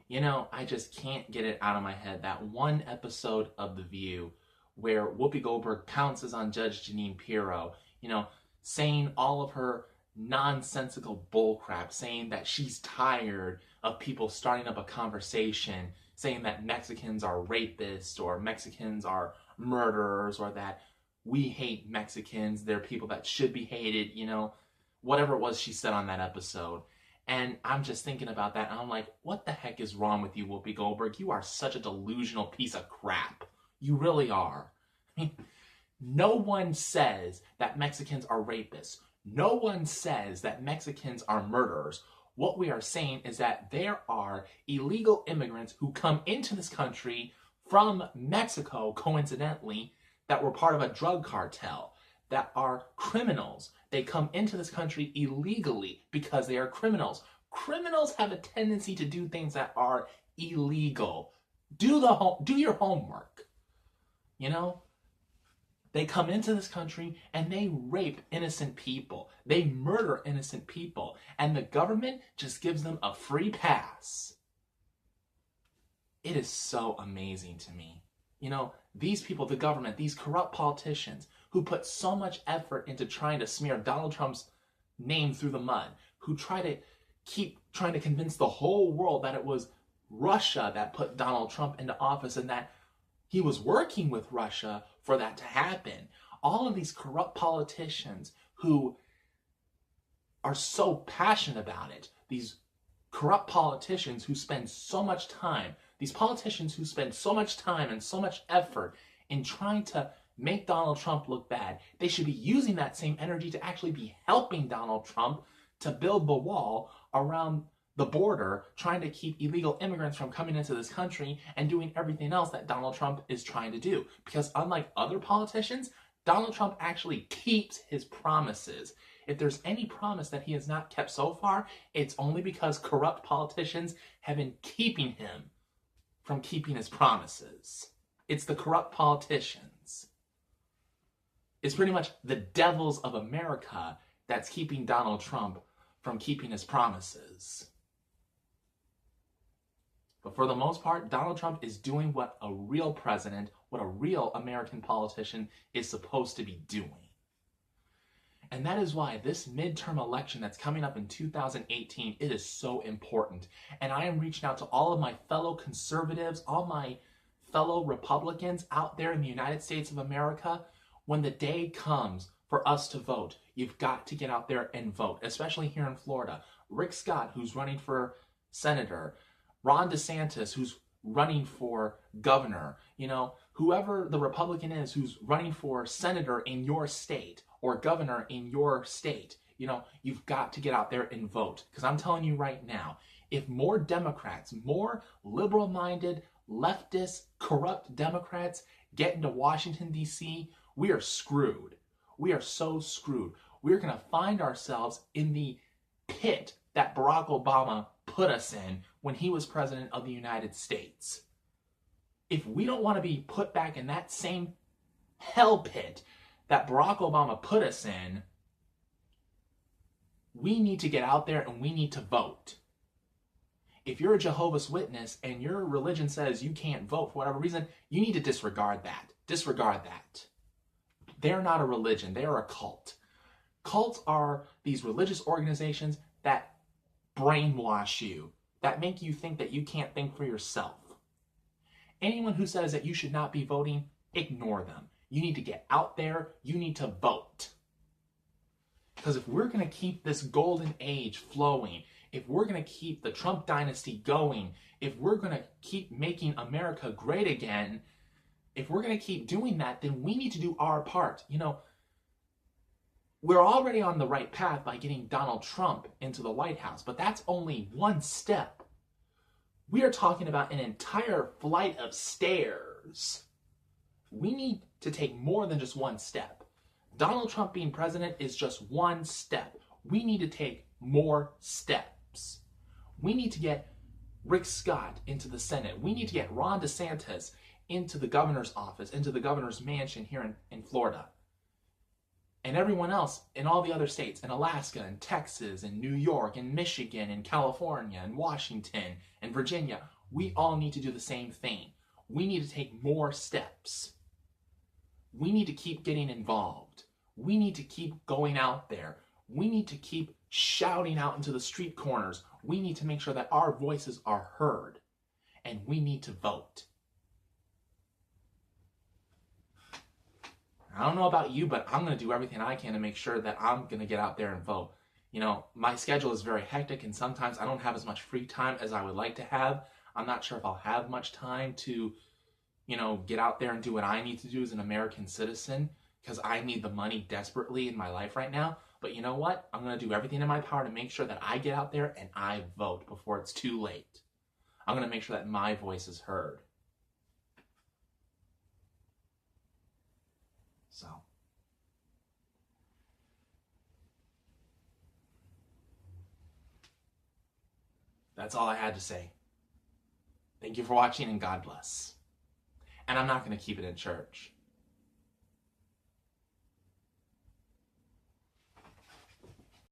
You know, I just can't get it out of my head. That one episode of The View where Whoopi Goldberg pounces on Judge Jeanine Pirro, you know, saying all of her nonsensical bullcrap, saying that she's tired of people starting up a conversation, saying that Mexicans are rapists or Mexicans are murderers or that we hate Mexicans, they're people that should be hated, you know, whatever it was she said on that episode. And I'm just thinking about that, and I'm like, what the heck is wrong with you, Whoopi Goldberg? You are such a delusional piece of crap. You really are. I mean, no one says that Mexicans are rapists. No one says that Mexicans are murderers. What we are saying is that there are illegal immigrants who come into this country from Mexico, coincidentally, that were part of a drug cartel, that are criminals. They come into this country illegally because they are criminals. Criminals have a tendency to do things that are illegal. Do your homework. You know? They come into this country and they rape innocent people. They murder innocent people. And the government just gives them a free pass. It is so amazing to me. You know, these people, the government, these corrupt politicians who put so much effort into trying to smear Donald Trump's name through the mud, who try to keep trying to convince the whole world that it was Russia that put Donald Trump into office and that he was working with Russia for that to happen. All of these corrupt politicians who are so passionate about it, these corrupt politicians who spend so much time, these politicians who spend so much time and so much effort in trying to make Donald Trump look bad, they should be using that same energy to actually be helping Donald Trump to build the wall around the border, trying to keep illegal immigrants from coming into this country and doing everything else that Donald Trump is trying to do. Because unlike other politicians, Donald Trump actually keeps his promises. If there's any promise that he has not kept so far, it's only because corrupt politicians have been keeping him from keeping his promises. It's the corrupt politicians. It's pretty much the devils of America that's keeping Donald Trump from keeping his promises. But for the most part, Donald Trump is doing what a real president, what a real American politician is supposed to be doing. And that is why this midterm election that's coming up in 2018, it is so important. And I am reaching out to all of my fellow conservatives, all my fellow Republicans out there in the United States of America. When the day comes for us to vote, you've got to get out there and vote, especially here in Florida. Rick Scott, who's running for senator, Ron Desantis, who's running for governor, you know, whoever the Republican is who's running for senator in your state or governor in your state, you know, you've got to get out there and vote. Because I'm telling you right now, if more Democrats, more liberal-minded, leftist, corrupt Democrats get into Washington, D.C., we are screwed. We are so screwed. We're going to find ourselves in the pit that Barack Obama put us in when he was president of the United States. If we don't want to be put back in that same hell pit that Barack Obama put us in, we need to get out there and we need to vote. If you're a Jehovah's Witness and your religion says you can't vote for whatever reason, you need to disregard that. Disregard that. They're not a religion. They are a cult. Cults are these religious organizations that brainwash you, that make you think that you can't think for yourself. Anyone who says that you should not be voting, ignore them. You need to get out there. You need to vote. Because if we're going to keep this golden age flowing, if we're going to keep the Trump dynasty going, if we're going to keep making America great again, if we're going to keep doing that, then we need to do our part. You know, we're already on the right path by getting Donald Trump into the White House, but that's only one step. We are talking about an entire flight of stairs. We need to take more than just one step. Donald Trump being president is just one step. We need to take more steps. We need to get Rick Scott into the Senate. We need to get Ron DeSantis into the governor's office, into the governor's mansion here in Florida. And everyone else in all the other states, in Alaska, and Texas, and New York, and Michigan, and California, and Washington, and Virginia, We all need to do the same thing. We need to take more steps. We need to keep getting involved. We need to keep going out there. We need to keep shouting out into the street corners. We need to make sure that our voices are heard. And we need to vote. I don't know about you, but I'm going to do everything I can to make sure that I'm going to get out there and vote. You know, my schedule is very hectic, and sometimes I don't have as much free time as I would like to have. I'm not sure if I'll have much time to, you know, get out there and do what I need to do as an American citizen, because I need the money desperately in my life right now. But you know what? I'm going to do everything in my power to make sure that I get out there and I vote before it's too late. I'm going to make sure that my voice is heard. So, that's all I had to say. Thank you for watching, and God bless. And I'm not going to keep it in church.